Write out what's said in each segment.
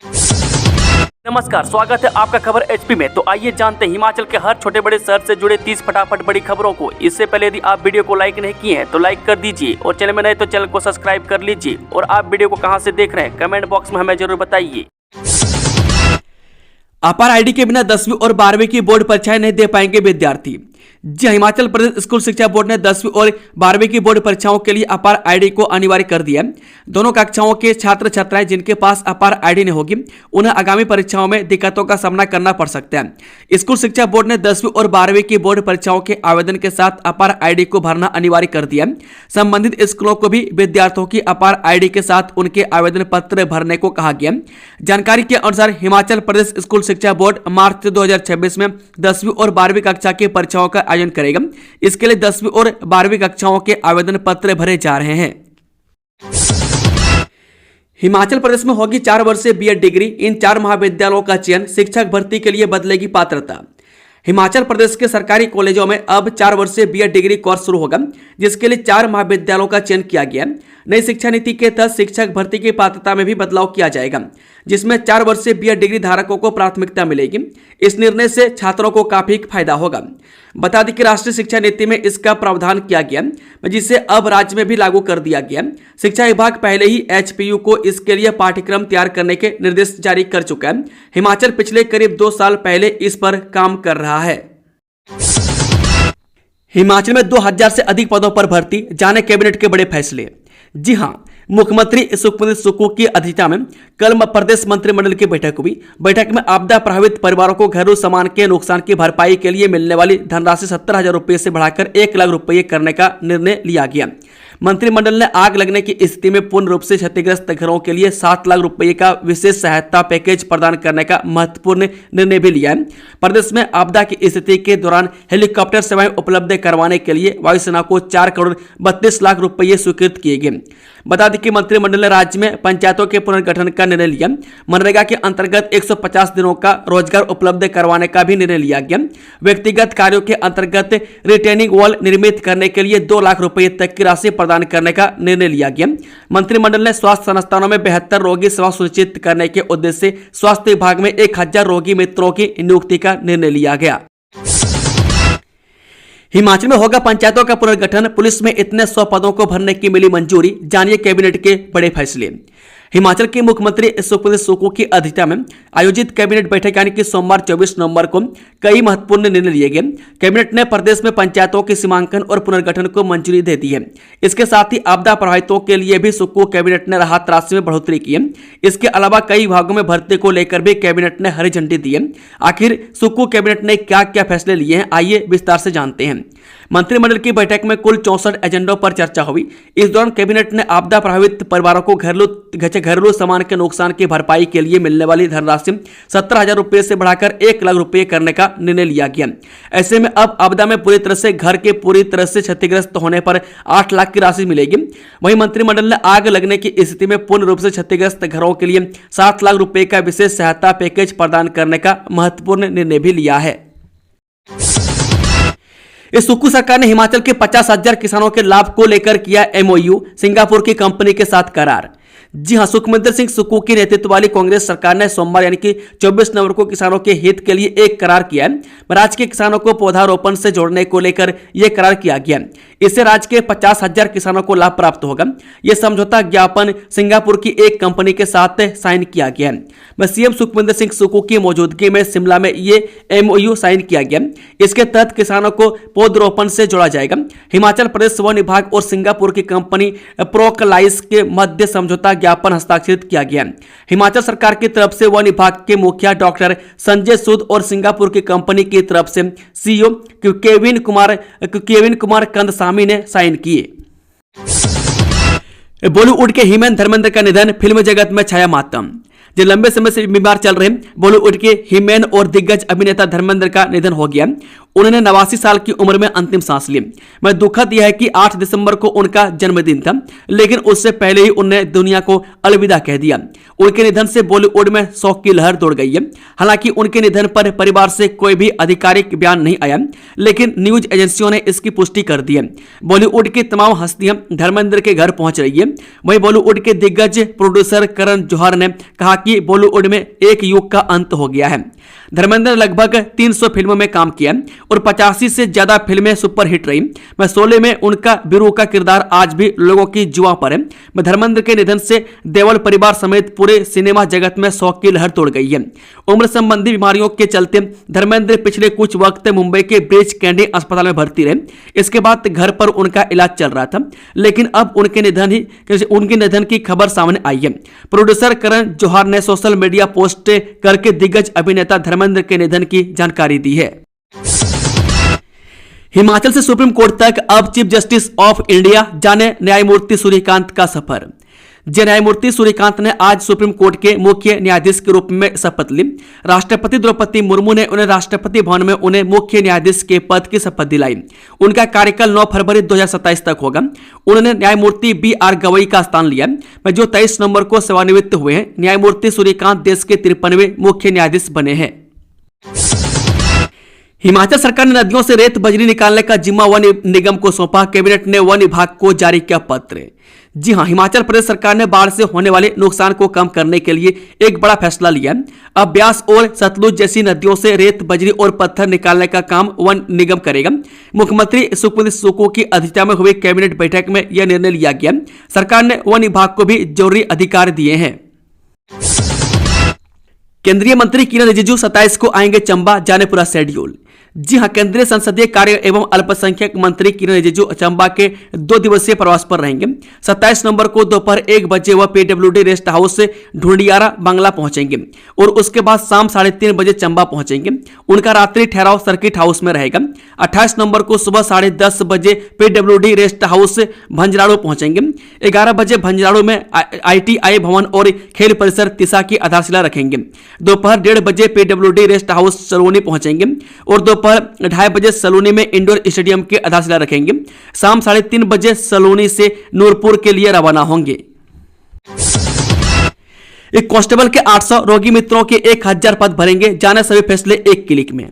नमस्कार, स्वागत है आपका खबर एचपी में। तो आइए जानते हैं हिमाचल के हर छोटे बड़े शहर से जुड़े 30 फटाफट बड़ी खबरों को। इससे पहले यदि आप वीडियो को लाइक नहीं किए हैं तो लाइक कर दीजिए और चैनल में नए तो चैनल को सब्सक्राइब कर लीजिए। और आप वीडियो को कहां से देख रहे हैं कमेंट बॉक्स में हमें जरूर बताइए। अपार आईडी के बिना 10वीं और 12वीं की बोर्ड परीक्षाएं नहीं दे पाएंगे विद्यार्थी। जी, हिमाचल प्रदेश स्कूल शिक्षा बोर्ड ने 10वीं और 12वीं की बोर्ड परीक्षाओं के लिए अपार आईडी को अनिवार्य कर दिया है। दोनों कक्षाओं के छात्र छात्राएं जिनके पास अपार आईडी नहीं होगी उन्हें आगामी परीक्षाओं में दिक्कतों का सामना करना पड़ सकता है। स्कूल शिक्षा बोर्ड ने 10वीं और 12वीं की बोर्ड परीक्षाओं के आवेदन के साथ अपार आईडी को भरना अनिवार्य कर दिया है। संबंधित स्कूलों को भी विद्यार्थियों की अपार आईडी के साथ उनके आवेदन पत्र भरने को कहा गया। जानकारी के अनुसार हिमाचल प्रदेश स्कूल शिक्षा बोर्ड मार्च 2026 में 10वीं और 12वीं कक्षा की परीक्षाओं का आयोजन करेगा। इसके लिए 10वीं और 12वीं कक्षाओं के आवेदन पत्र भरे जा रहे हैं। हिमाचल प्रदेश में होगी 4 वर्षीय बीएड डिग्री। इन 4 महाविद्यालयों का चयन शिक्षक भर्ती के लिए बदलेगी पात्रता। हिमाचल प्रदेश के सरकारी कॉलेजों में अब 4 वर्षीय बीएड डिग्री कोर्स शुरू होगा, जिसके लिए 4 महाविद्यालयों का चयन किया गया। नई शिक्षा नीति के तहत शिक्षक भर्ती की पात्रता में भी बदलाव किया जाएगा, जिसमें 4 वर्षीय बीएड डिग्री धारकों को प्राथमिकता मिलेगी। इस निर्णय से छात्रों को काफी फायदा होगा। बता दें कि राष्ट्रीय शिक्षा नीति में इसका प्रावधान किया गया, जिसे अब राज्य में भी लागू कर दिया गया। शिक्षा विभाग पहले ही एचपीयू को इसके लिए पाठ्यक्रम तैयार करने के निर्देश जारी कर चुका है। हिमाचल पिछले करीब 2 साल पहले इस पर काम कर रहा है। हिमाचल में 2000 से अधिक पदों पर भर्ती, जाने कैबिनेट के बड़े फैसले। जी हां, मुख्यमंत्री सुखविंदर सुक्खू की अध्यक्षता में कल प्रदेश मंत्रिमंडल की बैठक हुई। बैठक में आपदा प्रभावित परिवारों को घरेलू सामान के नुकसान की भरपाई के लिए मिलने वाली धनराशि 70,000 रुपये से बढ़ाकर 1 लाख रुपये करने का निर्णय लिया गया। मंत्रिमंडल ने आग लगने की स्थिति में पूर्ण रूप से क्षतिग्रस्त घरों के लिए 7 लाख रुपये का विशेष सहायता पैकेज प्रदान करने का महत्वपूर्ण निर्णय भी लिया है। प्रदेश में आपदा की स्थिति के दौरान हेलीकॉप्टर सेवाएं उपलब्ध करवाने के लिए वायुसेना को 4 करोड़ 32 लाख रुपये स्वीकृत किए गए। बता दें कि मंत्रिमंडल ने राज्य में पंचायतों के पुनर्गठन का निर्णय लिया। मनरेगा के अंतर्गत 150 दिनों का रोजगार उपलब्ध करवाने का भी निर्णय लिया गया। व्यक्तिगत कार्यों के अंतर्गत रिटेनिंग वॉल निर्मित करने के लिए 2 लाख रुपये तक की राशि प्रदान करने का निर्णय लिया गया। मंत्रिमंडल ने स्वास्थ्य संस्थानों में बेहतर रोगी सेवा सुनिश्चित करने के उद्देश्य से स्वास्थ्य विभाग में 1000 रोगी मित्रों की नियुक्ति का निर्णय लिया गया। हिमाचल में होगा पंचायतों का पुनर्गठन, पुलिस में इतने 100 पदों को भरने की मिली मंजूरी, जानिए कैबिनेट के बड़े फैसले। हिमाचल के मुख्यमंत्री सुखविंदर सुक्खू की अध्यक्षता में आयोजित कैबिनेट बैठक यानी कि सोमवार 24 नवंबर को कई महत्वपूर्ण निर्णय लिए गए। कैबिनेट ने प्रदेश में पंचायतों के सीमांकन और पुनर्गठन को मंजूरी दे दी है। इसके साथ ही आपदा प्रभावितों के लिए भी सुक्खू कैबिनेट ने राहत राशि में बढ़ोतरी की है। इसके अलावा कई विभागों में भर्ती को लेकर भी कैबिनेट ने हरी झंडी दी है। आखिर सुक्खू कैबिनेट ने क्या क्या फैसले लिए हैं, आइए विस्तार से जानते हैं। मंत्रिमंडल की बैठक में कुल 64 एजेंडों पर चर्चा हुई। इस दौरान कैबिनेट ने आपदा प्रभावित परिवारों को घरेलू सामान के नुकसान की भरपाई के लिए मिलने वाली धनराशि 70,000 रुपये से बढ़ाकर 1 लाख रुपये करने का निर्णय लिया गया। ऐसे में अब आपदा में पूरी तरह से घर के पूरी तरह से क्षतिग्रस्त होने पर 8 लाख की राशि मिलेगी। वहीं मंत्रिमंडल ने आग लगने की स्थिति में पूर्ण रूप से क्षतिग्रस्त घरों के लिए 7 लाख रुपये का विशेष सहायता पैकेज प्रदान करने का महत्वपूर्ण निर्णय भी लिया है। इस सुक्खू सरकार ने हिमाचल के 50,000 किसानों के लाभ को लेकर किया एमओयू, सिंगापुर की कंपनी के साथ करार। जी हां, सुखविंदर सिंह सुक्खू की नेतृत्व वाली कांग्रेस सरकार ने सोमवार यानी कि 24 नवंबर को किसानों के हित के लिए एक करार किया है। राज्य के किसानों को पौधारोपण से जोड़ने को लेकर यह करार किया गया। इससे राज्य के 50,000 किसानों को लाभ प्राप्त होगा। यह समझौता ज्ञापन सिंगापुर की एक कंपनी के साथ साइन किया गया है। सीएम सुखविंदर सिंह सुक्खू की मौजूदगी में शिमला में ये एमओयू साइन किया गया। इसके तहत किसानों को पौधरोपण से जोड़ा जाएगा। हिमाचल प्रदेश वन विभाग और सिंगापुर की कंपनी प्रोकलाइस के मध्य समझौता ज्ञापन हस्ताक्षरित किया गया। हिमाचल सरकार की तरफ से वन विभाग के मुखिया डॉक्टर संजय सूद और सिंगापुर की कंपनी की तरफ से सीईओ केविन कुमार कंदसामी ने साइन किए। बॉलीवुड के हीमैन धर्मेंद्र का निधन, फिल्म जगत में छाया मातम। जो लंबे समय से बीमार चल रहे बॉलीवुड के हीमैन और दिग्गज अभिनेता धर्मेंद्र का निधन हो गया। उन्होंने 89 साल की उम्र में अंतिम सांस ली। मैं दुखद यह है कि 8 दिसंबर को उनका जन्मदिन था, लेकिन उससे पहले ही उन्होंने दुनिया को अलविदा कह दिया। उनके निधन से बॉलीवुड में शोक की लहर दौड़ गई है। हालांकि उनके निधन पर परिवार से कोई भी आधिकारिक बयान नहीं आया, लेकिन न्यूज एजेंसियों ने इसकी पुष्टि कर दी है। बॉलीवुड की तमाम हस्तियां धर्मेंद्र के घर पहुंच रही है। वहीं बॉलीवुड के दिग्गज प्रोड्यूसर करण जौहर ने कहा कि बॉलीवुड में एक युग का अंत हो गया है। धर्मेंद्र लगभग 300 फिल्मों में काम किया और 85 से ज्यादा फिल्में सुपरहिट रही। मैं शोले में उनका वीरू का किरदार आज भी लोगों की जुबां पर है। मैं धर्मेंद्र के निधन से देओल परिवार समेत पूरे सिनेमा जगत में शोक की लहर तोड़ गई है। उम्र संबंधी बीमारियों के चलते धर्मेंद्र पिछले कुछ वक्त मुंबई के ब्रिज कैंडी अस्पताल में भर्ती रहे। इसके बाद घर पर उनका इलाज चल रहा था, लेकिन अब उनके निधन की खबर सामने आई है। प्रोड्यूसर करण जौहर ने सोशल मीडिया पोस्ट करके दिग्गज अभिनेता धर्मेंद्र के निधन की जानकारी दी है। हिमाचल से सुप्रीम कोर्ट तक अब चीफ जस्टिस ऑफ इंडिया जाने न्यायमूर्ति सूर्यकांत का सफर। न्यायमूर्ति सूर्यकांत ने आज सुप्रीम कोर्ट के मुख्य न्यायाधीश के रूप में शपथ ली। राष्ट्रपति द्रौपदी मुर्मू ने उन्हें राष्ट्रपति भवन में उन्हें मुख्य न्यायाधीश के पद की शपथ दिलाई। उनका कार्यकाल 9 फरवरी 2027 तक होगा। उन्होंने न्यायमूर्ति BR गवई का स्थान लिया, जो 23 नवंबर को सेवानिवृत्त हुए हैं। न्यायमूर्ति सूर्यकांत देश के 53वें मुख्य न्यायाधीश बने हैं। हिमाचल सरकार ने नदियों से रेत बजरी निकालने का जिम्मा वन निगम को सौंपा। कैबिनेट ने वन विभाग को जारी किया पत्र। जी हां, हिमाचल प्रदेश सरकार ने बाढ़ से होने वाले नुकसान को कम करने के लिए एक बड़ा फैसला लिया। अब ब्यास और सतलुज जैसी नदियों से रेत बजरी और पत्थर निकालने का काम वन निगम करेगा। मुख्यमंत्री सुखविंदर सुक्खू की अध्यक्षता में हुई कैबिनेट बैठक में यह निर्णय लिया गया। सरकार ने वन विभाग को भी जरूरी अधिकार दिए हैं। केंद्रीय मंत्री किरण रिजिजू 27 को आएंगे चंबा, जाने पूरा शेड्यूल। जी हां, केंद्रीय संसदीय कार्य एवं अल्पसंख्यक मंत्री किरण रिजिजू चंबा के 2 दिवसीय प्रवास पर रहेंगे। 27 नवंबर को दोपहर 1 बजे वह PWD रेस्ट हाउस से ढूंढियारा बांग्ला पहुंचेंगे और उसके बाद शाम 3:30 बजे चंबा पहुंचेंगे। उनका रात्रि ठहराव सर्किट हाउस में रहेगा। 28 नवंबर को सुबह 10:30 बजे PWD रेस्ट हाउस भंजराड़ू पहुंचेंगे। 11 बजे भंजराड़ू में ITI भवन और खेल परिसर तिसा की आधारशिला रखेंगे। दोपहर 1:30 बजे PWD रेस्ट हाउस सलोनी पहुंचेंगे और दोपहर 2:30 बजे सलोनी में इंडोर स्टेडियम की आधारशिला रखेंगे। शाम 3:30 बजे सलोनी से नूरपुर के लिए रवाना होंगे। एक कांस्टेबल के 800 रोगी मित्रों के 1000 पद भरेंगे, जाने सभी फैसले एक क्लिक में।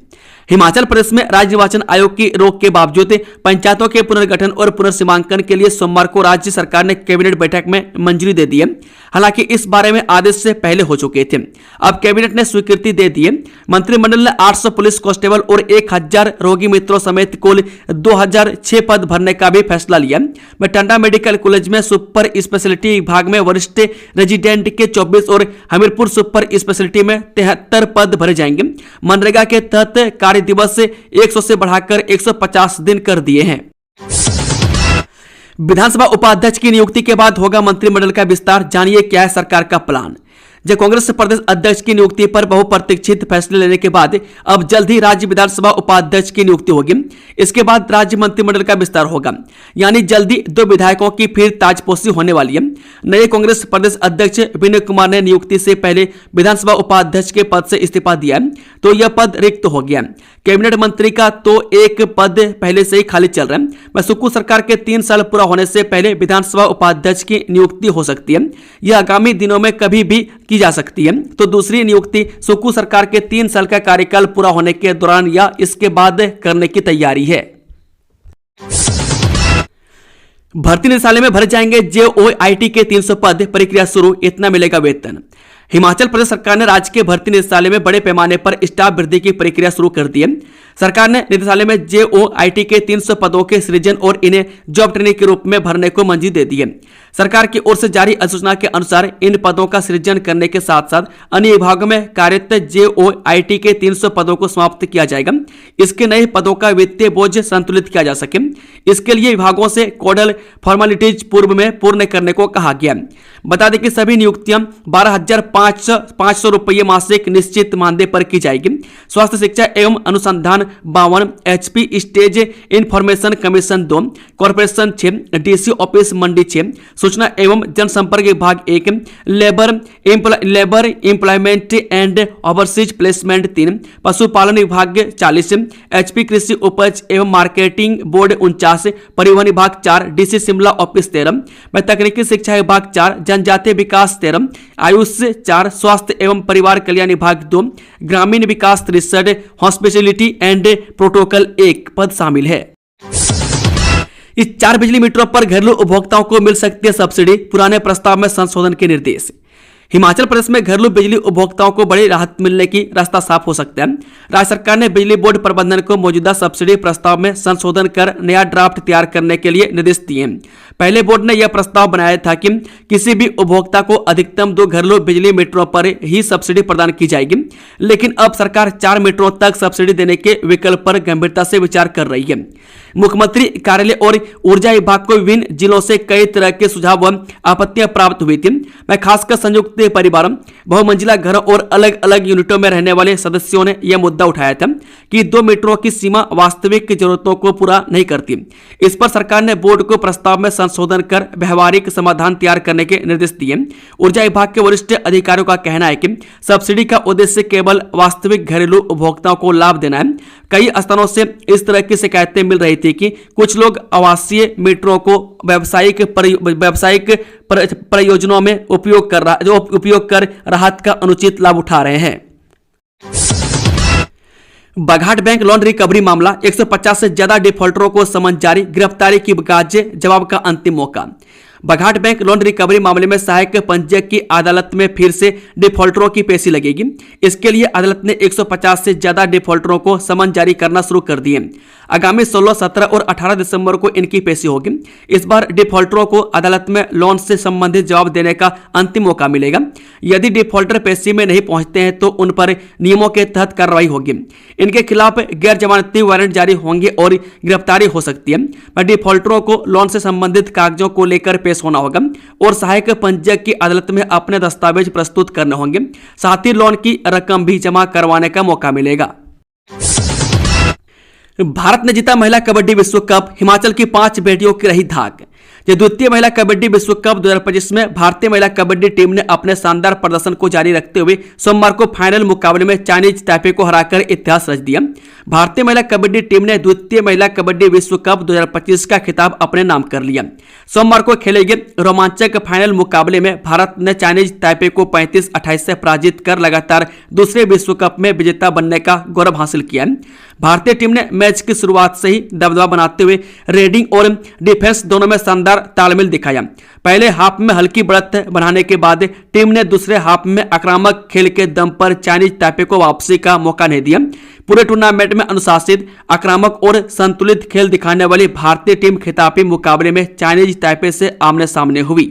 हिमाचल प्रदेश में राज्य निर्वाचन आयोग की रोक के बावजूद पंचायतों के पुनर्गठन और पुनर्सीमांकन के लिए सोमवार को राज्य सरकार ने कैबिनेट बैठक में मंजूरी दे दी है। हालांकि इस बारे में आदेश से पहले हो चुके थे। अब कैबिनेट ने स्वीकृति दे दी है। मंत्रिमंडल ने 800 पुलिस कांस्टेबल और 1000 रोगी मित्रों समेत कुल 2006 पद भरने का भी फैसला लिया। टंडा मेडिकल कॉलेज में सुपर स्पेशलिटी विभाग में वरिष्ठ रेजिडेंट के 24 और हमीरपुर सुपर स्पेशलिटी में 73 पद भरे जाएंगे। मनरेगा के तहत कार्य दिवस 100 से बढ़ाकर 150 दिन कर दिए हैं। विधानसभा उपाध्यक्ष की नियुक्ति के बाद होगा मंत्रिमंडल का विस्तार, जानिए क्या है सरकार का प्लान। जब कांग्रेस प्रदेश अध्यक्ष की नियुक्ति पर बहुप्रतीक्षित फैसले लेने के बाद अब जल्द ही राज्य विधानसभा उपाध्यक्ष की नियुक्ति होगी। इसके बाद राज्य मंत्रिमंडल का विस्तार होगा, यानी जल्दी 2 विधायकों की फिर ताजपोशी होने वाली है। नए कांग्रेस प्रदेश अध्यक्ष विनय कुमार ने नियुक्ति से पहले विधानसभा उपाध्यक्ष के पद से इस्तीफा दिया है, तो यह पद रिक्त हो गया। कैबिनेट मंत्री का तो एक पद पहले से ही खाली चल रहा है। सुक्खू सरकार के 3 साल पूरा होने से पहले विधानसभा उपाध्यक्ष की नियुक्ति हो सकती है। यह आगामी दिनों में कभी भी की जा सकती है। तो दूसरी नियुक्ति सुक्खू सरकार के 3 साल का कार्यकाल पूरा होने के दौरान या इसके बाद करने की तैयारी है। भर्ती निदेशालय में भरे जाएंगे JOIT के 300 पद, प्रक्रिया शुरू, इतना मिलेगा वेतन। हिमाचल प्रदेश सरकार ने राज्य के भर्ती निदेशालय में बड़े पैमाने पर स्टाफ वृद्धि की प्रक्रिया शुरू कर दी है। सरकार ने निदेशालय में JOIT के 300 पदों के सृजन और इन्हें जॉब ट्रेनिंग के रूप में भरने को मंजूरी दे दी है। सरकार की ओर से जारी अधिसूचना के अनुसार इन पदों का सृजन करने के साथ साथ अन्य विभागों में कार्यरत JOIT के 300 पदों को समाप्त किया जाएगा। इसके नए पदों का वित्तीय बोझ संतुलित किया जा सके, इसके लिए विभागों से कोडल फॉर्मेलिटीज पूर्व में पूर्ण करने को कहा गया। बता दें कि सभी नियुक्तियां 12,500 500 रुपये मासिक निश्चित मानदेय पर की जाएगी। स्वास्थ्य शिक्षा एवं अनुसंधान 52, HP stage information commission 2, corporation 6, DC office Mandi 6, सूचना एवं जनसंपर्क विभाग 1, labour employment and overseas placement 3, पशुपालन विभाग 40, HP कृषि उपज एवं मार्केटिंग बोर्ड 49, परिवहन विभाग 4, DC शिमला ऑफिस 13, तकनीकी शिक्षा विभाग 4, जनजातीय विकास 13, आयुष 4, स्वास्थ्य एवं परिवार कल्याण विभाग 2, ग्रामीण विकास 63, हॉस्पिटलिटी एंड प्रोटोकॉल 1 पद शामिल है। इस 4 बिजली मीटरों पर घरेलू उपभोक्ताओं को मिल सकती है सब्सिडी, पुराने प्रस्ताव में संशोधन के निर्देश। हिमाचल प्रदेश में घरेलू बिजली उपभोक्ताओं को बड़ी राहत मिलने की रास्ता साफ हो सकता है। राज्य सरकार ने बिजली बोर्ड प्रबंधन को मौजूदा सब्सिडी प्रस्ताव में संशोधन कर नया ड्राफ्ट तैयार करने के लिए निर्देश दिए। पहले बोर्ड ने यह प्रस्ताव बनाया था कि किसी भी उपभोक्ता को अधिकतम 2 घरेलू बिजली मीटरों पर ही सब्सिडी प्रदान की जाएगी, लेकिन अब सरकार 4 मीटरों तक सब्सिडी देने के विकल्प पर गंभीरता से विचार कर रही है। मुख्यमंत्री कार्यालय और ऊर्जा विभाग को विभिन्न जिलों से कई तरह के सुझाव व आपत्तियां प्राप्त हुई थी। मैं खासकर संयुक्त परिवार, बहुमंजिला घरों और अलग अलग यूनिटों में रहने वाले सदस्यों ने यह मुद्दा उठाया था कि 2 मीटरों की सीमा वास्तविक जरूरतों को पूरा नहीं करती। इस पर सरकार ने बोर्ड को प्रस्ताव में संशोधन कर व्यवहारिक समाधान तैयार करने के निर्देश दिए। ऊर्जा विभाग के वरिष्ठ अधिकारियों का कहना है कि सब्सिडी का उद्देश्य केवल वास्तविक घरेलू उपभोक्ताओं को लाभ देना है। कई स्थानों से इस तरह की शिकायतें मिल रही थी कि कुछ लोग आवासीय मीटरों को व्यावसायिक प्रयोजनों में उपयोग कर राहत का अनुचित लाभ उठा रहे हैं। बघाट बैंक लोन रिकवरी मामला, 150 से ज्यादा डिफॉल्टरों को समन जारी, गिरफ्तारी की गाजे, जवाब का अंतिम मौका। बघाट बैंक लोन रिकवरी मामले में सहायक पंजीयक की अदालत में फिर से डिफॉल्टरों की पेशी लगेगी। इसके लिए अदालत ने 150 से ज्यादा डिफॉल्टरों को समन जारी करना शुरू कर दिए। आगामी 16, 17 और 18 दिसंबर को इनकी पेशी होगी। इस बार डिफॉल्टरों को अदालत में लोन से संबंधित जवाब देने का अंतिम मौका मिलेगा। यदि डिफॉल्टर पेशी में नहीं पहुंचते हैं तो उन पर नियमों के तहत कार्रवाई होगी। इनके खिलाफ गैर जमानती वारंट जारी होंगे और गिरफ्तारी हो सकती है। डिफॉल्टरों को लोन से संबंधित कागजों को लेकर पेश होना होगा और सहायक पंजीयक की अदालत में अपने दस्तावेज प्रस्तुत करने होंगे। साथ ही लोन की रकम भी जमा करवाने का मौका मिलेगा। भारत ने जीता महिला कबड्डी विश्व कप, हिमाचल की 5 बेटियों की रही धाक। द्वितीय महिला कबड्डी विश्व कप 2025 में भारतीय महिला कबड्डी टीम ने अपने शानदार प्रदर्शन को जारी रखते हुए सोमवार को फाइनल मुकाबले में चाइनीज ताइपे को हराकर इतिहास रच दिया। भारतीय महिला कबड्डी टीम ने द्वितीय महिला कबड्डी विश्व कप 2025 का खिताब अपने नाम कर लिया। सोमवार को खेले गए रोमांचक फाइनल मुकाबले में भारत ने चाइनीज ताइपे को 35-28 से पराजित कर लगातार दूसरे विश्व कप में विजेता बनने का गौरव हासिल किया। भारतीय टीम ने मैच की शुरुआत से ही दबदबा बनाते हुए रेडिंग और डिफेंस दोनों में शानदार तालमेल दिखाया। पहले हाफ में हल्की बढ़त बनाने के बाद टीम ने दूसरे हाफ में आक्रामक खेल के दम पर चाइनीज ताइपे को वापसी का मौका नहीं दिया। पूरे टूर्नामेंट में अनुशासित, आक्रामक और संतुलित खेल दिखाने वाली भारतीय टीम खिताबी मुकाबले में चाइनीज ताइपे से आमने सामने हुई।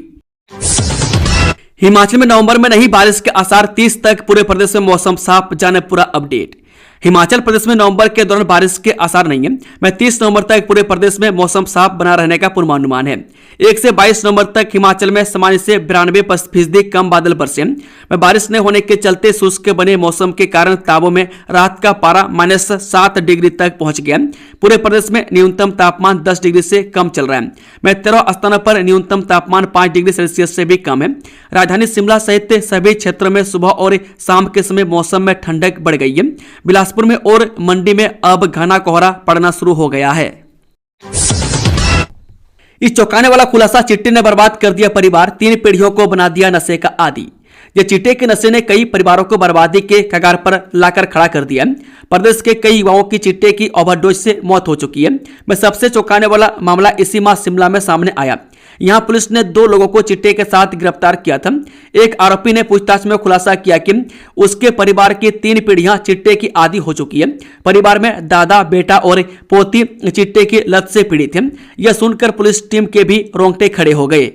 हिमाचल में नवंबर में नहीं बारिश के आसार, 30 तक पूरे प्रदेश में मौसम साफ, जाने पूरा अपडेट। हिमाचल प्रदेश में नवंबर के दौरान बारिश के आसार नहीं है। मैं 30 नवंबर तक पूरे प्रदेश में मौसम साफ बना रहने का पूर्वानुमान है। 1 से 22 नवंबर तक हिमाचल में सामान्य से 92% कम बादल बरसे। में बारिश न होने के चलते शुष्क बने मौसम के कारण ताबों में रात का पारा -7 डिग्री तक पहुंच गया। पूरे प्रदेश में न्यूनतम तापमान 10 डिग्री से कम चल रहा है। में 13 स्थानों पर न्यूनतम तापमान 5 डिग्री सेल्सियस से भी कम है। राजधानी शिमला सहित सभी क्षेत्रों में सुबह और शाम के समय मौसम में ठंडक बढ़ गई है। बिलासपुर में और मंडी में अब घना कोहरा पड़ना शुरू हो गया है। इस चौंकाने वाला खुलासा, चिट्टे ने बर्बाद कर दिया परिवार, 3 पीढ़ियों को बना दिया नशे का आदी। ये चिट्टे के नशे ने कई परिवारों को बर्बादी के कगार पर लाकर खड़ा कर दिया। प्रदेश के कई युवाओं की चिट्टे की ओवरडोज से मौत हो चुकी है। में सबसे चौंकाने वाला मामला इसी माह शिमला में सामने आया। यहां पुलिस ने 2 लोगों को चिट्टे के साथ गिरफ्तार किया था। एक आरोपी ने पूछताछ में खुलासा किया कि उसके परिवार की 3 पीढ़ियां चिट्टे की आदी हो चुकी है। परिवार में दादा, बेटा और पोती चिट्टे की लत से पीड़ित थे। यह सुनकर पुलिस टीम के भी रोंगटे खड़े हो गए।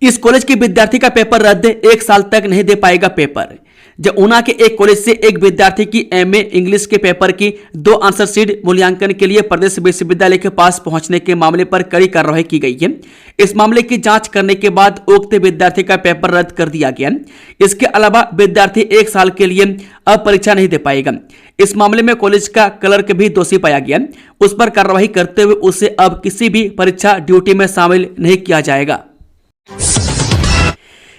इस कॉलेज की विद्यार्थी का पेपर रद्द, 1 साल तक नहीं दे पाएगा पेपर। जब ऊना के एक कॉलेज से एक विद्यार्थी की एमए इंग्लिश के पेपर की 2 आंसर शीट मूल्यांकन के लिए प्रदेश विश्वविद्यालय के पास पहुंचने के मामले पर कड़ी कार्रवाई की गई है। इस मामले की जांच करने के बाद उक्त विद्यार्थी का पेपर रद्द कर दिया गया। इसके अलावा विद्यार्थी 1 साल के लिए अब परीक्षा नहीं दे पाएगा। इस मामले में कॉलेज का क्लर्क भी दोषी पाया गया। उस पर कार्रवाई करते हुए उसे अब किसी भी परीक्षा ड्यूटी में शामिल नहीं किया जाएगा।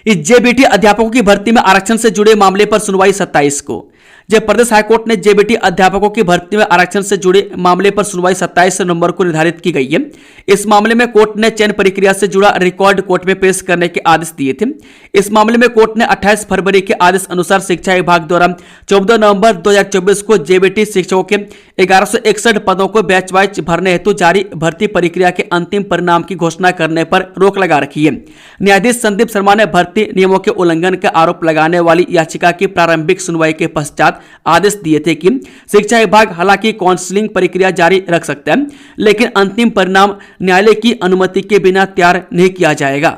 इस जेबीटी अध्यापकों की भर्ती में आरक्षण से जुड़े मामले पर सुनवाई 27 को। जब प्रदेश हाईकोर्ट ने जेबीटी अध्यापकों की भर्ती में आरक्षण से जुड़े मामले पर सुनवाई 27 नवंबर को निर्धारित की गई है। इस मामले में कोर्ट ने चयन प्रक्रिया से जुड़ा रिकॉर्ड कोर्ट में पेश करने के आदेश दिए थे। इस मामले में कोर्ट ने 28 फरवरी के आदेश अनुसार शिक्षा विभाग द्वारा 14 नवंबर 2024 को जेबीटी शिक्षकों के 1161 पदों को बैच वाइज भरने हेतु जारी भर्ती प्रक्रिया के अंतिम परिणाम की घोषणा करने पर रोक लगा रखी है। न्यायाधीश संदीप शर्मा ने भर्ती नियमों के उल्लंघन का आरोप लगाने वाली याचिका की प्रारंभिक सुनवाई के पश्चात आदेश दिए थे कि शिक्षा विभाग हालांकि काउंसलिंग प्रक्रिया जारी रख सकता है, लेकिन अंतिम परिणाम न्यायालय की अनुमति के बिना तैयार नहीं किया जाएगा।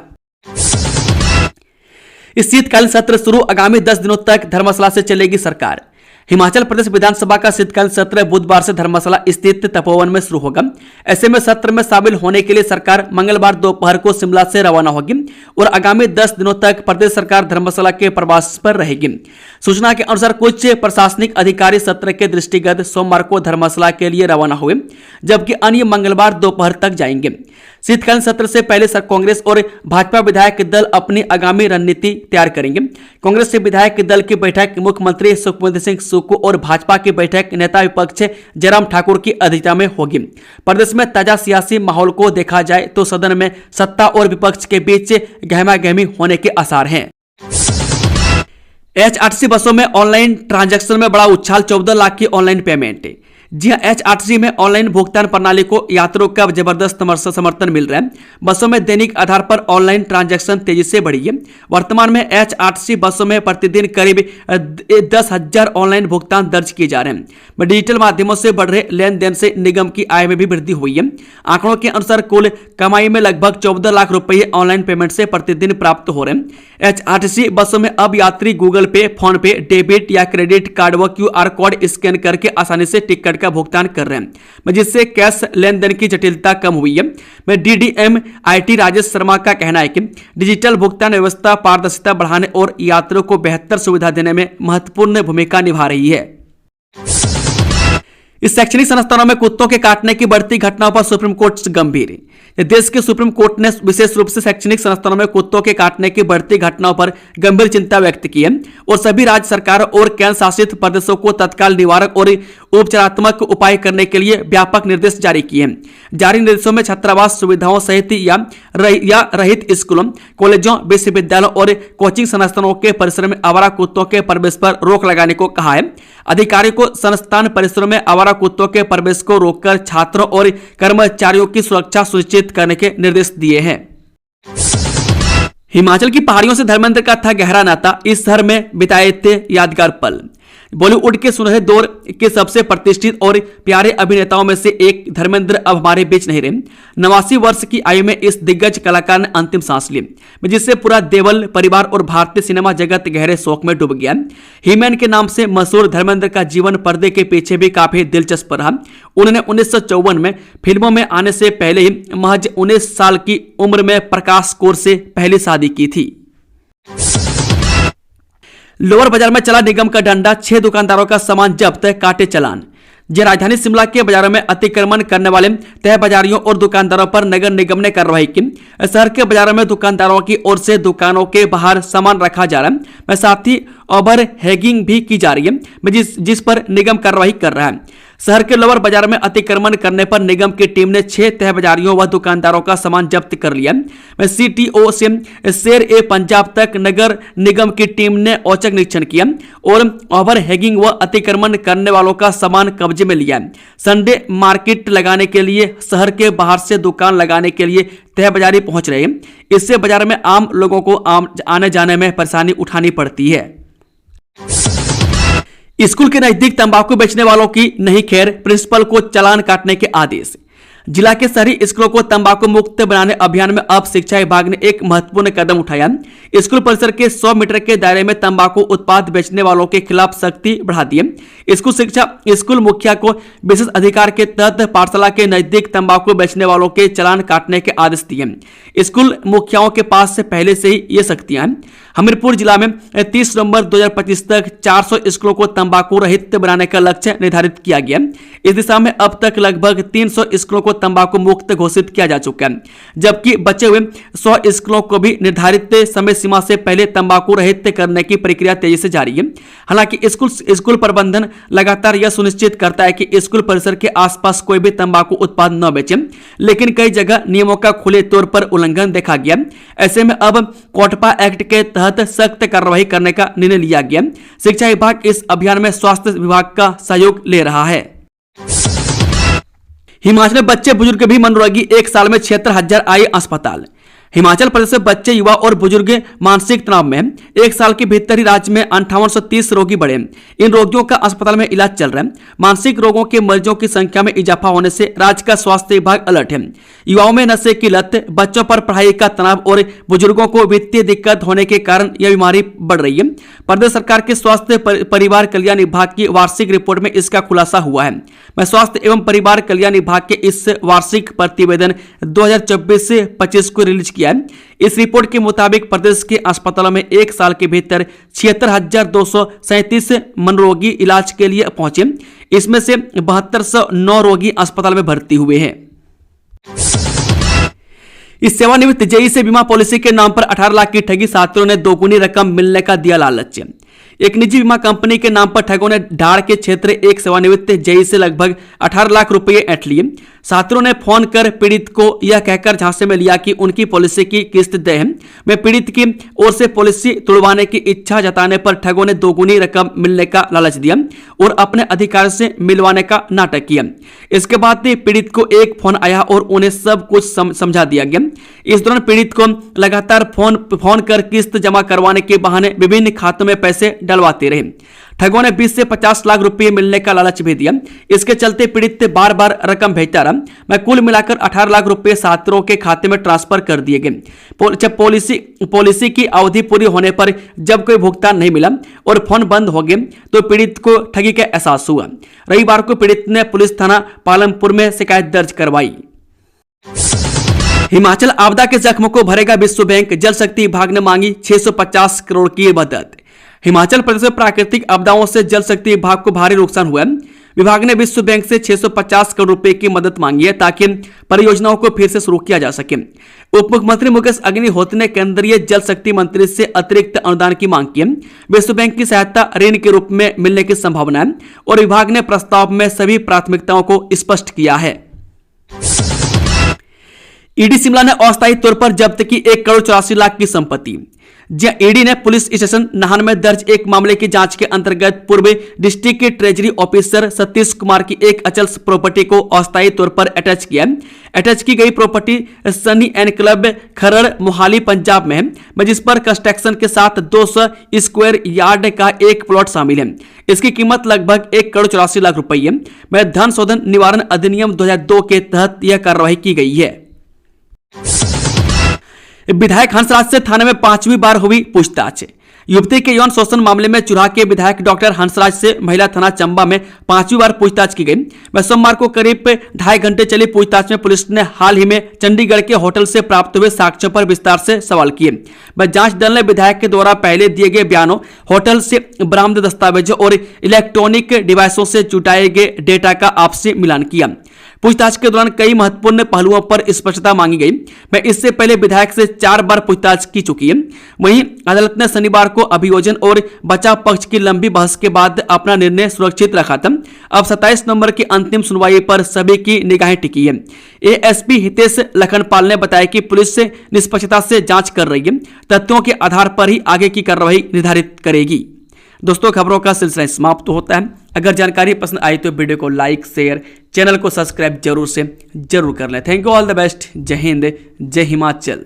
इस शीतकालीन सत्र शुरू आगामी 10 दिनों तक धर्मशाला से चलेगी सरकार। हिमाचल प्रदेश विधानसभा का शीतकालीन सत्र बुधवार से धर्मशाला स्थित तपोवन में शुरू होगा। ऐसे में सत्र में शामिल होने के लिए सरकार मंगलवार दोपहर को शिमला से रवाना होगी और आगामी 10 दिनों तक प्रदेश सरकार धर्मशाला के प्रवास पर रहेगी। सूचना के अनुसार कुछ प्रशासनिक अधिकारी सत्र के दृष्टिगत सोमवार को धर्मशाला के लिए रवाना हुए, जबकि अन्य मंगलवार दोपहर तक जाएंगे। शीतकालीन सत्र से पहले कांग्रेस और भाजपा विधायक दल अपनी आगामी रणनीति तैयार करेंगे। कांग्रेस के विधायक दल की बैठक मुख्यमंत्री सुखविंदर सिंह सुक्खू और भाजपा की बैठक नेता विपक्ष जयराम ठाकुर की अध्यक्षता में होगी। प्रदेश में ताजा सियासी माहौल को देखा जाए तो सदन में सत्ता और विपक्ष के बीच गहमागहमी होने के आसार हैं। एचआरटीसी बसों में ऑनलाइन ट्रांजैक्शन में बड़ा उछाल, 14 लाख की ऑनलाइन पेमेंट। जी हां, एचआरटीसी में ऑनलाइन भुगतान प्रणाली को यात्रियों का जबरदस्त समर्थन मिल रहा है। बसों में दैनिक आधार पर ऑनलाइन ट्रांजैक्शन तेजी से बढ़ी है। वर्तमान में एचआरटीसी बसों में प्रतिदिन करीब 10,000 ऑनलाइन भुगतान दर्ज किए जा रहे हैं। डिजिटल माध्यमों से बढ़ रहे लेन देन से निगम की आय में भी वृद्धि हुई है। आंकड़ों के अनुसार कुल कमाई में लगभग 14 लाख रुपये ऑनलाइन पेमेंट से प्रतिदिन प्राप्त हो रहे हैं। एचआरटीसी बसों में अब यात्री गूगल पे, फोन पे, डेबिट या क्रेडिट कार्ड व क्यूआर कोड स्कैन करके आसानी से टिकट का भुगतान कर रहे हैं, जिससे कैश लेन देन की जटिलता कम हुई है। डीडीएम आईटी राजेश शर्मा का कहना है कि डिजिटल भुगतान व्यवस्था पारदर्शिता बढ़ाने और यात्रियों को बेहतर सुविधा देने में महत्वपूर्ण भूमिका निभा रही है। इस शैक्षणिक संस्थानों में कुत्तों के काटने की बढ़ती घटनाओं पर सुप्रीम कोर्ट गंभीर। देश के सुप्रीम कोर्ट ने विशेष रूप से शैक्षणिक संस्थानों में कुत्तों के काटने की बढ़ती घटनाओं पर गंभीर चिंता व्यक्त की है और सभी राज्य सरकारों और केंद्र शासित प्रदेशों को तत्काल निवारक और उपचारात्मक उपाय करने के लिए व्यापक निर्देश जारी किए हैं। जारी निर्देशों में छात्रावास सुविधाओं सहित या रहित स्कूलों, कॉलेजों, विश्वविद्यालयों और कोचिंग संस्थानों के परिसर में आवारा कुत्तों के प्रवेश पर रोक लगाने को कहा है। अधिकारियों को संस्थान परिसरों में आवारा कुत्तों के प्रवेश को रोककर छात्रों और कर्मचारियों की सुरक्षा सुनिश्चित करने के निर्देश दिए हैं। हिमाचल की पहाड़ियों से धर्मेंद्र का था गहरा नाता, इस शहर में बिताए थे यादगार पल। बॉलीवुड के सुनहरे दौर के सबसे प्रतिष्ठित और प्यारे अभिनेताओं में से एक धर्मेंद्र अब हमारे बीच नहीं रहे। 89 वर्ष की आयु में इस दिग्गज कलाकार ने अंतिम सांस ली, जिससे पूरा देवल परिवार और भारतीय सिनेमा जगत गहरे शोक में डूब गया। हीमैन के नाम से मशहूर धर्मेंद्र का जीवन पर्दे के पीछे भी काफी दिलचस्प रहा। उन्होंने 1954 में फिल्मों में आने से पहले ही महज 19 साल की उम्र में प्रकाश कौर से पहली शादी की थी। लोअर बाजार में चला निगम का डंडा, 6 दुकानदारों का सामान जब्त, काटे चालान। राजधानी शिमला के बाजारों में अतिक्रमण करने वाले तय बाजारियों और दुकानदारों पर नगर निगम ने कार्रवाई की। शहर के बाजारों में दुकानदारों की ओर से दुकानों के बाहर सामान रखा जा रहा है, साथ ही ओवर हैगिंग भी की जा रही है, जिस पर निगम कार्रवाई कर रहा है। शहर के लोअर बाजार में अतिक्रमण करने पर निगम की टीम ने 6 तय बाजारियों व दुकानदारों का सामान जब्त कर लिया। सीटीओ से शेर ए पंजाब तक नगर निगम की टीम ने औचक निरीक्षण किया और ओवर हैगिंग व अतिक्रमण करने वालों का सामान कब्जे में लिया। संडे मार्केट लगाने के लिए शहर के बाहर से दुकान लगाने के लिए तय बाजारी पहुंच रहे हैं। इससे बाजार में आम लोगों को आने जाने में परेशानी उठानी पड़ती है। स्कूल के नजदीक तंबाकू बेचने वालों की नहीं खैर, प्रिंसिपल को चालान काटने के आदेश। जिला के शहरी स्कूलों को तंबाकू मुक्त बनाने अभियान में अब शिक्षा विभाग ने एक महत्वपूर्ण कदम उठाया। स्कूल परिसर के 100 मीटर के दायरे में तंबाकू उत्पाद बेचने वालों के खिलाफ सख्ती बढ़ा दी है। स्कूल मुखिया को विशेष अधिकार के तहत पाठशाला के नजदीक तंबाकू बेचने वालों के चालान काटने के आदेश दिए। स्कूल मुखियाओं के पास से पहले से ही ये शक्तियां हैं। हमीरपुर जिला में 30 नवंबर 2025 तक 400 स्कूलों को तंबाकू रहित बनाने का लक्ष्य निर्धारित किया गया। इस दिशा में अब तक लगभग 300 स्कूलों को तंबाकू मुक्त घोषित किया जा चुका है, जबकि बचे हुए 100 स्कूलों को भी निर्धारित समय सीमा से पहले तंबाकू रहित करने की प्रक्रिया तेजी से जारी है। हालांकि स्कूल प्रबंधन लगातार यह सुनिश्चित करता है कि स्कूल परिसर के आसपास कोई भी तंबाकू उत्पाद न बेचे, लेकिन कई जगह नियमों का खुले तौर पर उल्लंघन देखा गया। ऐसे में अब कोटपा एक्ट के तहत सख्त कार्रवाई करने का निर्णय लिया गया। शिक्षा विभाग इस अभियान में स्वास्थ्य विभाग का सहयोग ले रहा है। हिमाचल में बच्चे बुजुर्ग भी मनोरोगी, एक साल में 76,000 आए अस्पताल। हिमाचल प्रदेश में बच्चे, युवा और बुजुर्ग मानसिक तनाव में हैं। एक साल के भीतर ही राज्य में 5830 रोगी बढ़े। इन रोगियों का अस्पताल में इलाज चल रहा है। मानसिक रोगों के मरीजों की संख्या में इजाफा होने से राज्य का स्वास्थ्य विभाग अलर्ट है। युवाओं में नशे की लत, बच्चों पर पढ़ाई का तनाव और बुजुर्गों को वित्तीय दिक्कत होने के कारण यह बीमारी बढ़ रही है। प्रदेश सरकार के स्वास्थ्य परिवार कल्याण विभाग की वार्षिक रिपोर्ट में इसका खुलासा हुआ है। मैं स्वास्थ्य एवं परिवार कल्याण विभाग के इस वार्षिक प्रतिवेदन 2024 से 25 को रिलीज किया है। इस रिपोर्ट के मुताबिक प्रदेश के अस्पतालों में एक साल के भीतर 76,237 मनोरोगी इलाज के लिए पहुंचे। इसमें से 7209 रोगी अस्पताल में भर्ती हुए हैं। इस सेवानिवृत्त जेई से बीमा पॉलिसी के नाम पर 18 लाख की ठगी, छात्रों ने दोगुनी रकम मिलने का दिया लालच। एक निजी बीमा कंपनी के नाम पर ठगों ने ढाड़ के क्षेत्र एक सेवानिवृत्त जेई से लगभग 18 लाख रुपए ऐंठ लिए। छात्रों ने फोन कर पीड़ित को यह कहकर झांसे में लिया कि उनकी पॉलिसी की किस्त दें है। मैं पीड़ित की ओर से पॉलिसी तुड़वाने की इच्छा जताने पर ठगों ने दोगुनी रकम मिलने का लालच दिया और अपने अधिकार से मिलवाने का नाटक किया। इसके बाद पीड़ित को एक फोन आया और उन्हें सब कुछ समझा दिया गया। इस दौरान पीड़ित को लगातार फोन कर किस्त जमा करवाने के बहाने विभिन्न खातों में पैसे डलवाते रहे। ठगों ने 20 से 50 लाख रुपए मिलने का लालच भी दिया। इसके चलते पीड़ित बार बार रकम भेजता रहा। मैं कुल मिलाकर 18 लाख रुपए छात्रों के खाते में ट्रांसफर कर दिए गए। जब पॉलिसी की अवधि पूरी होने पर जब कोई भुगतान नहीं मिला और फोन बंद हो गए तो पीड़ित को ठगी का एहसास हुआ। रविवार को पीड़ित ने पुलिस थाना पालमपुर में शिकायत दर्ज करवाई। हिमाचल आपदा के जख्मों को भरेगा विश्व बैंक, जल शक्ति विभाग ने मांगी 650 करोड़ की मदद। हिमाचल प्रदेश में प्राकृतिक आपदाओं से जल शक्ति विभाग को भारी नुकसान हुआ है। विभाग ने विश्व बैंक से 650 करोड़ रुपए की मदद मांगी है ताकि परियोजनाओं को फिर से शुरू किया जा सके। उप मुख्यमंत्री मुकेश अग्निहोत्री ने केंद्रीय जल शक्ति मंत्री से अतिरिक्त अनुदान की मांग की है। विश्व बैंक की सहायता ऋण के रूप में मिलने की संभावना है और विभाग ने प्रस्ताव में सभी प्राथमिकताओं को स्पष्ट किया है। ईडी शिमला ने अस्थायी तौर पर जब्त की 1 करोड़ 84 लाख की संपत्ति। ईडी ने पुलिस स्टेशन नाहन में दर्ज एक मामले की जांच के अंतर्गत पूर्व डिस्ट्रिक्ट के ट्रेजरी ऑफिसर सतीश कुमार की एक अचल प्रॉपर्टी को अस्थायी तौर पर अटैच किया। अटैच की गई प्रॉपर्टी सनी एनक्लेव खरड़ मोहाली पंजाब में है, जिस पर कंस्ट्रक्शन के साथ 200 स्क्वायर यार्ड का एक प्लॉट शामिल है। इसकी कीमत लगभग 1 करोड़ 84 लाख रुपए है। में धन शोधन निवारण अधिनियम 2002 के तहत यह कार्रवाई की गई है। विधायक हंसराज से थाने में 5वीं बार हुई पूछताछ। युवती के यौन शोषण मामले में चुराह के विधायक डॉक्टर हंसराज से महिला थाना चंबा में 5वीं बार पूछताछ की गई। सोमवार को करीब 2.5 घंटे चली पूछताछ में पुलिस ने हाल ही में चंडीगढ़ के होटल से प्राप्त हुए साक्ष्यों पर विस्तार से सवाल किए। जांच दल ने विधायक के द्वारा पहले दिए गए बयानों, होटल से बरामद दस्तावेजों और इलेक्ट्रॉनिक डिवाइसों से जुटाए गए डेटा का आपसी मिलान किया। पूछताछ के दौरान कई महत्वपूर्ण पहलुओं पर स्पष्टता मांगी गई। मैं इससे पहले विधायक से 4 बार पूछताछ की चुकी है। वहीं अदालत ने शनिवार को अभियोजन और बचाव पक्ष की लंबी बहस के बाद अपना निर्णय सुरक्षित रखा था। अब 27 नवंबर की अंतिम सुनवाई पर सभी की निगाहें टिकी है। एएसपी हितेश लखनपाल ने बताया कि पुलिस से निष्पक्षता से जांच कर रही है, तथ्यों के आधार पर ही आगे की कार्रवाई निर्धारित करेगी। दोस्तों, खबरों का सिलसिला समाप्त होता है। अगर जानकारी पसंद आई तो वीडियो को लाइक, शेयर, चैनल को सब्सक्राइब जरूर कर लें। Thank you, all the best. जय हिंद, जय हिमाचल।